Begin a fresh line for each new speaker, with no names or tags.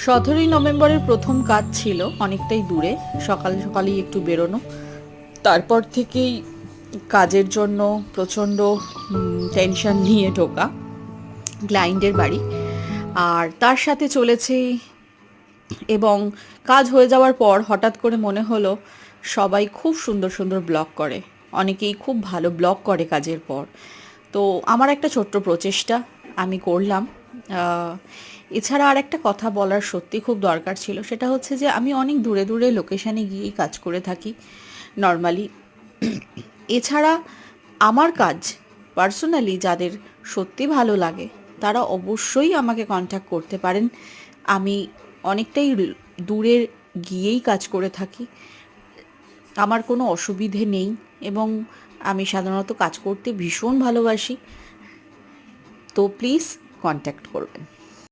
17ই নভেম্বরের প্রথম কাজ ছিল অনেকটাই দূরে, সকাল সকালেই একটু বেরোনো। তারপর থেকেই কাজের জন্য প্রচণ্ড টেনশন নিয়ে ঢোকা ক্লায়েন্টের বাড়ি। আর তার সাথে চলেছে, এবং কাজ হয়ে যাওয়ার পর হঠাৎ করে মনে হলো সবাই খুব সুন্দর সুন্দর ব্লগ করে, অনেকেই খুব ভালো ব্লগ করে কাজের পর। তো আমার একটা ছোট্ট প্রচেষ্টা আমি করলাম। এছাড়া আর একটা কথা বলার সত্যি খুব দরকার ছিল, সেটা হচ্ছে যে আমি অনেক দূরে দূরে লোকেশানে গিয়েই কাজ করে থাকি নর্মালি। এছাড়া আমার কাজ পার্সোনালি যাদের সত্যি ভালো লাগে তারা অবশ্যই আমাকে কন্ট্যাক্ট করতে পারেন। আমি অনেকটাই দূরে গিয়েই কাজ করে থাকি, আমার কোনো অসুবিধে নেই, এবং আমি সাধারণত কাজ করতে ভীষণ ভালোবাসি। তো প্লিজ কন্ট্যাক্ট করবেন।